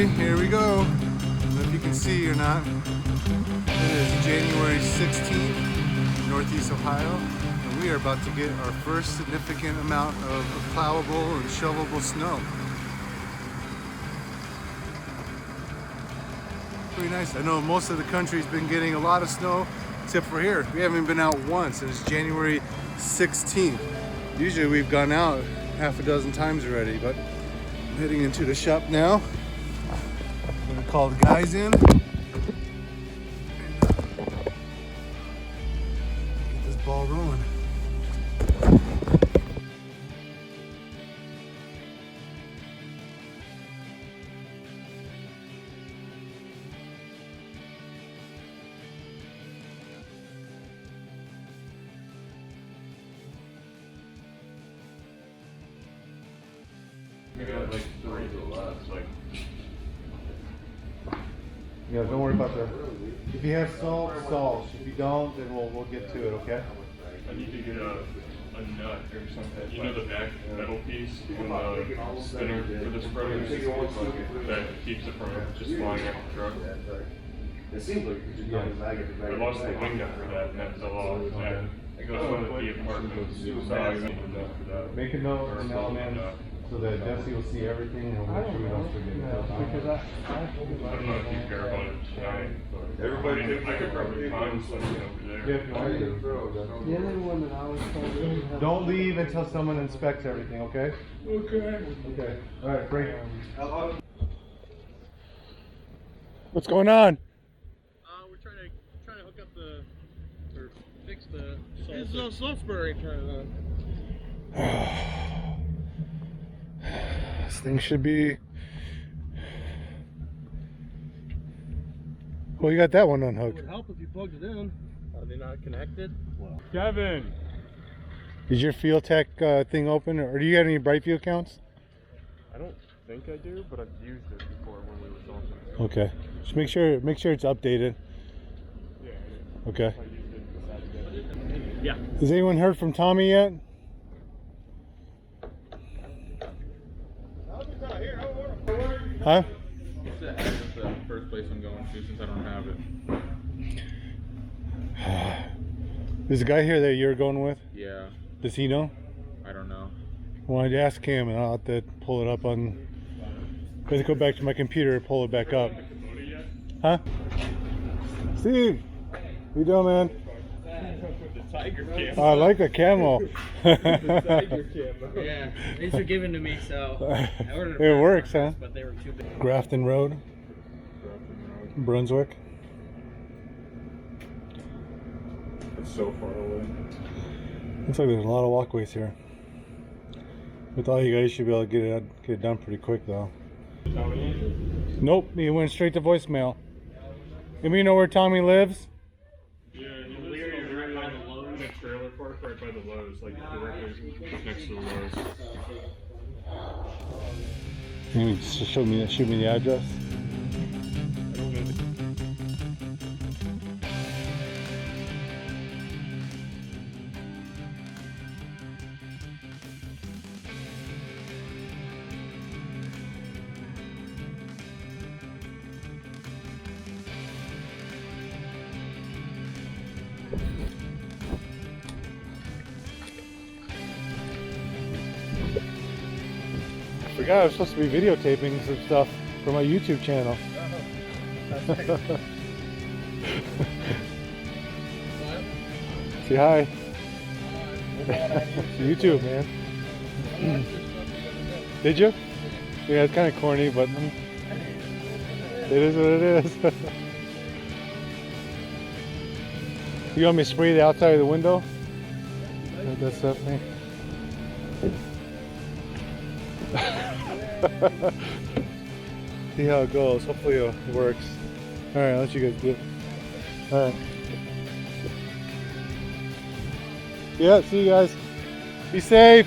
everybody, here we go. I don't know if you can see or not. It is January 16th, Northeast Ohio, and we are about to get our first significant amount of plowable and shovelable snow. Pretty nice. I know most of the country's been getting a lot of snow, except for here. We haven't been out once, and it's January 16th. Usually we've gone out half a dozen times already, but I'm heading into the shop now. I'm gonna call the guys in. Get this ball rolling. We got like 3 to the last, like. Yeah, don't worry about that. If you have salt, salt. If you don't, then we'll get to it, okay? I need to get a nut or something. You know the back metal piece on the spinner for the spreader that keeps it from just flying out the truck. It seems like you should I lost the wing nut for that and that fell off. And it goes one of the apartments. So I need a nut for that. Make a note in elements so that Jesse will see everything and we'll make sure we don't forget it. Because I don't know if you care about it tonight, but I could probably find something over there. Yeah, if you want to. The other one that I was told to Don't leave until someone inspects everything, okay? Okay. Okay. All right, break. What's going on? we're trying to hook up or fix the salt. There's no salt spray trying to. This thing should be. Well, you got that one It unhooked. would help if you plugged it in. Are they not connected? Kevin! Is your Fuel Tech thing open, or do you have any Brightfield accounts? I don't think I do, but I've used it before when we were talking. Okay. Just make sure it's updated. Yeah. Okay. I used it Saturday. Yeah. Has anyone heard from Tommy yet? Huh? That's the first place I'm going to since I don't have it. There's a guy here that you're going with. Yeah, Does he know? I don't know. Well, I'd ask him, and I'll have to pull it up on. I have to go back to my computer and pull it back up. Huh? Steve, how you doing, man? The tiger camo. Oh, I like the camo. Yeah, these were given to me, so I ordered It works, huh? but they were too big. Grafton Road, Brunswick. It's so far away. Looks like there's a lot of walkways here. With all you guys, you should be able to get it done pretty quick, though. Nope, he went straight to voicemail. Maybe you know where Tommy lives? Yeah, he lives right by the Lowe's. The trailer park right by the Lowe's, like directly next to the Lowe's. Can you just shoot me the address? I don't know. I forgot I was supposed to be videotaping some stuff for my YouTube channel. Say hi. YouTube, man. Did you? Yeah, it's kind of corny, but it is what it is. You want me to spray the outside of the window? That stuff, man. See how it goes. Hopefully it works. Alright, I'll let you guys do it. Alright. Yeah, see you guys. Be safe.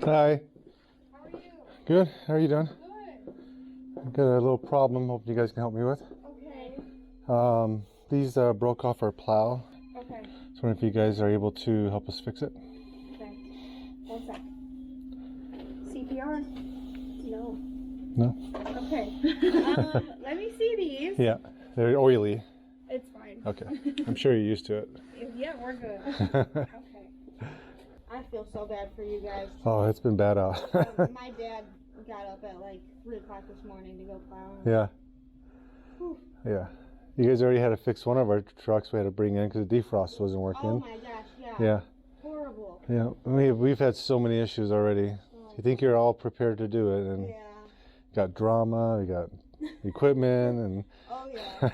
Hi. How are you? Good. How are you doing? Good. I've got a little problem. Hope you guys can help me with. Okay. These broke off our plow. Okay. Just wondering if you guys are able to help us fix it. Okay. 1 sec. CPR? No. No? Okay. Let me see these. Yeah. They're oily. It's fine. Okay. I'm sure you're used to it. Yeah, we're good. Okay. I feel so bad for you guys. Oh, it's been bad out. My dad got up at like 3 o'clock this morning to go plowing. Yeah. Whew. Yeah. You guys already had to fix one of our trucks we had to bring in because the defrost wasn't working. Oh my gosh, yeah. Yeah. Horrible. Yeah. We've had so many issues already. You think you're all prepared to do it, and Yeah. you got drama, you got equipment, and Oh yeah.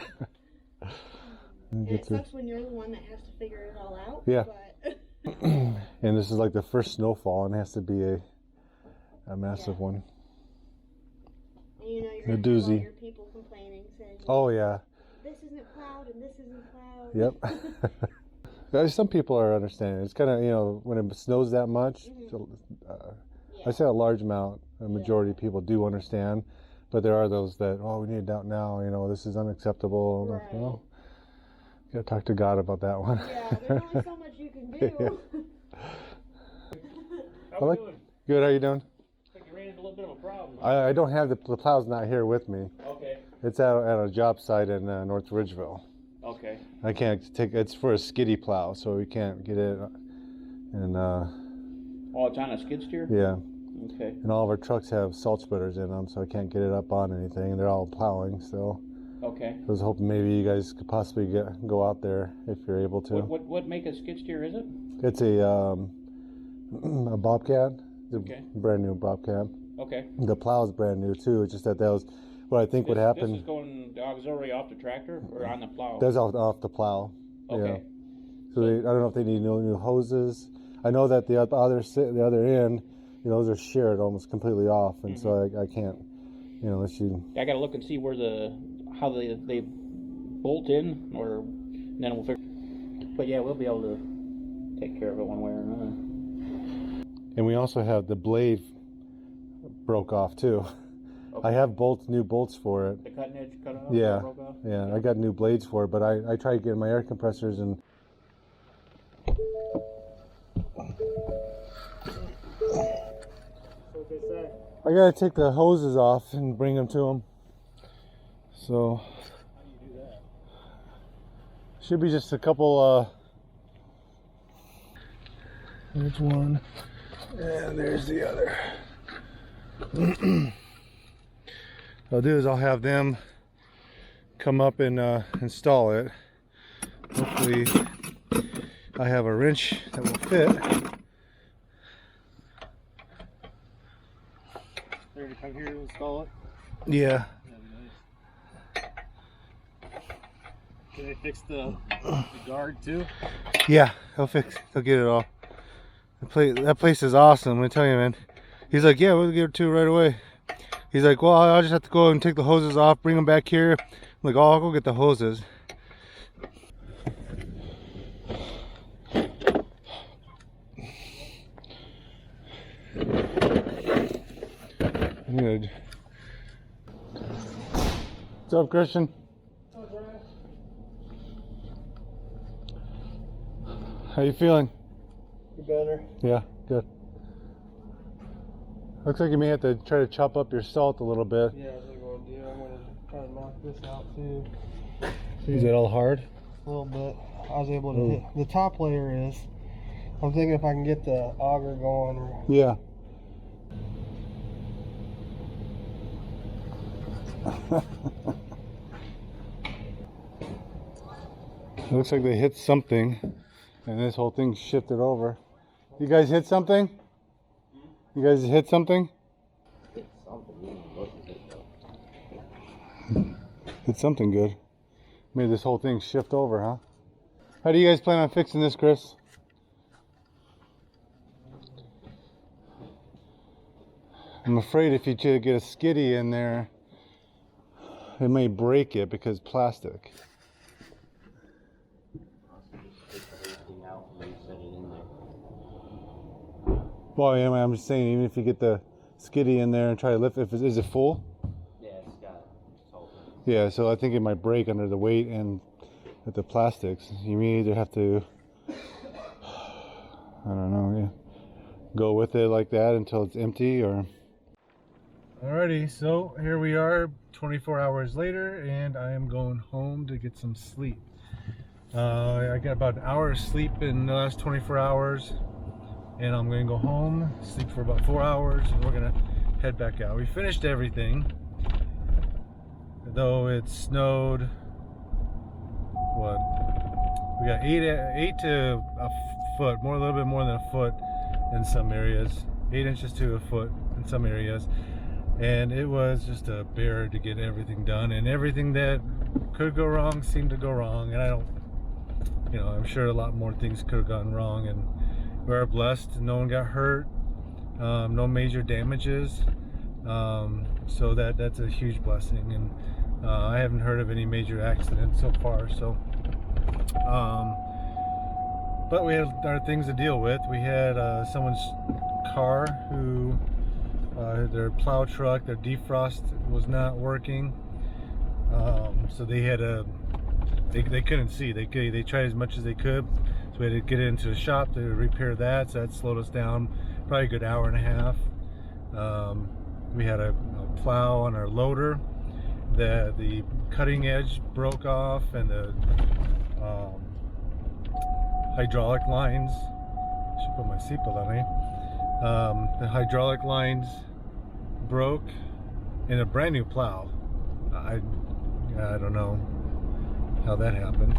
And get it through. sucks when you're the one that has to figure it all out. Yeah. But And this is like the first snowfall, and it has to be a massive one. and you know you're A gonna have all doozy. your people complaining, saying, Oh yeah. this isn't plowed and this isn't plowed. Yep. Some people are understanding. It's kind of, when it snows that much, I say a large amount, a majority of people do understand, but there are those that, we need it out now, this is unacceptable. I'm like, Right. well, you gotta talk to God about that one. Yeah, there's only so much you can do. How we doing? Good, how you doing? I think you ran into a little bit of a problem. I don't have the plow's not here with me. Okay. It's at a job site in North Ridgeville. Okay. I can't take it's for a skiddy plow, so we can't get it. And Oh, it's on a skid steer? yeah, Okay. and all of our trucks have salt spreaders in them, so I can't get it up on anything. They're all plowing still. Okay. I was hoping maybe you guys could possibly go out there if you're able to. What make a skid steer is it? It's a Bobcat. It's a Okay. brand new Bobcat. Okay. The plow is brand new too. It's just that was what I think would happen. This is going auxiliary off the tractor or on the plow? That's off the plow. Okay. Yeah. So I don't know if they need new hoses. I know that the other end, those are shared almost completely off, and so I can't, unless you. I gotta look and see where how they bolt in, or and then we'll figure. But yeah, we'll be able to take care of it one way or another. And we also have the blade broke off too. Okay. I have new bolts for it. The cutting edge cut off? Yeah, Broke off? yeah. I got new blades for it, but I tried getting my air compressors and. What they say? I gotta take the hoses off and bring them to them. So. How do you do that? Should be just a couple. There's one, and there's the other. What I'll do is I'll have them come up and install it. Hopefully, I have a wrench that will fit. They're gonna come here to install it? Yeah. Can they fix the guard too? Yeah, they'll get it all. That place is awesome, let me tell you, man. He's like, yeah, we'll get it to right away. He's like, well, I'll just have to go and take the hoses off, bring them back here. I'm like, oh, I'll go get the hoses. Good. What's up, Christian? How you feeling? Better. Yeah, good. Looks like you may have to try to chop up your salt a little bit. Yeah, that's what I'm going to do. I'm going to try to knock this out too. Is it all hard? A little bit. I was able to hit. The top layer is. I'm thinking if I can get the auger going. Or, Yeah. Looks like they hit something and this whole thing shifted over. You guys hit something? You guys hit something? Hit something good. Made this whole thing shift over, huh? How do you guys plan on fixing this, Chris? I'm afraid if you get a skiddy in there, it may break it because plastic. Well, I'm just saying, even if you get the skiddy in there and try to lift, is it full? Yeah, it's got salt. Yeah, so I think it might break under the weight and with the plastics. You may either have to, I don't know, yeah, go with it like that until it's empty, or... Alrighty, so here we are 24 hours later, and I am going home to get some sleep. I got about an hour of sleep in the last 24 hours, and I'm going to go home, sleep for about 4 hours, and we're going to head back out. We finished everything, though it snowed, what? We got 8 to a foot, a little bit more than a foot in some areas, 8 inches to a foot in some areas. And it was just a bear to get everything done, and everything that could go wrong seemed to go wrong. And I don't, you know, I'm sure a lot more things could have gone wrong, and we are blessed. No one got hurt, no major damages, so that's a huge blessing. And I haven't heard of any major accidents so far. So, but we had our things to deal with. We had someone's car who. Their plow truck, their defrost was not working, so they had they couldn't see. They tried as much as they could, so we had to get into the shop to repair that. So that slowed us down probably a good hour and a half. We had a plow on our loader that the cutting edge broke off, and the hydraulic lines. I should put my seatbelt on, eh? The hydraulic lines broke in a brand new plow. I don't know how that happened.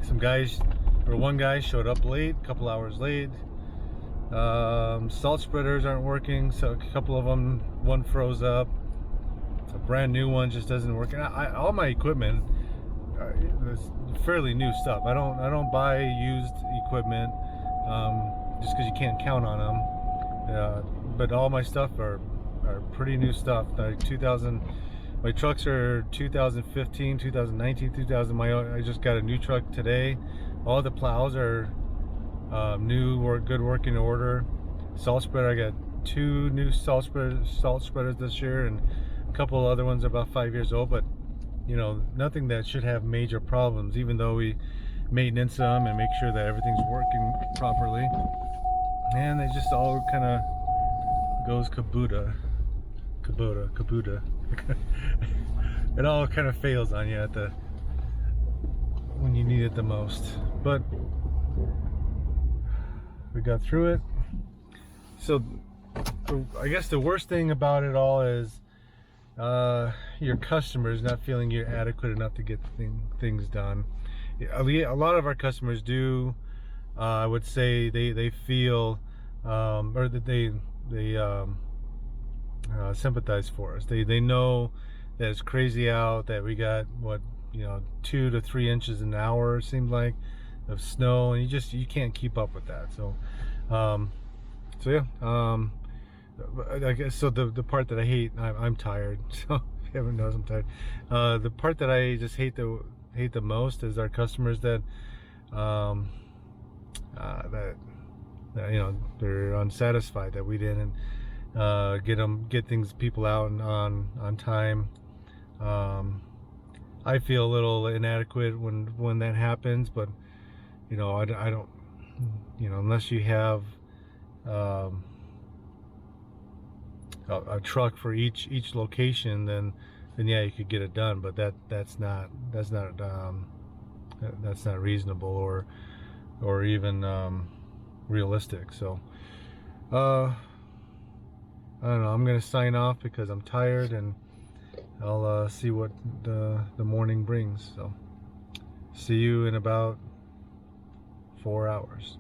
Some guys, or one guy showed up late, a couple hours late. Salt spreaders aren't working, so a couple of them, one froze up. A brand new one just doesn't work. And all my equipment is fairly new stuff. I don't buy used equipment. Just because you can't count on them, but all my stuff are pretty new stuff. Like 2000, my trucks are 2015, 2019, 2000. I just got a new truck today. All the plows are new or good working order. Salt spreader, I got 2 new salt spreaders this year, and a couple other ones are about 5 years old. But you know, nothing that should have major problems, even though we maintenance them and make sure that everything's working properly. And it just all kind of goes kabuta. It all kind of fails on you when you need it the most. But we got through it. So I guess the worst thing about it all is your customers not feeling you're adequate enough to get things done. A lot of our customers do, I would say they feel, or that they sympathize for us. They know that it's crazy out, that we got, what, 2 to 3 inches an hour, it seemed like, of snow, and you can't keep up with that. So yeah, I guess, so the part that I hate, I'm tired, so if you haven't noticed, I'm tired. The part that I just hate the most is our customers that they're unsatisfied that we didn't get people out on time. I feel a little inadequate when that happens, but I don't, unless you have a truck for each location, then yeah, you could get it done. But that's not reasonable or even realistic. So I don't know, I'm gonna sign off because I'm tired, and I'll see what the morning brings. So see you in about 4 hours.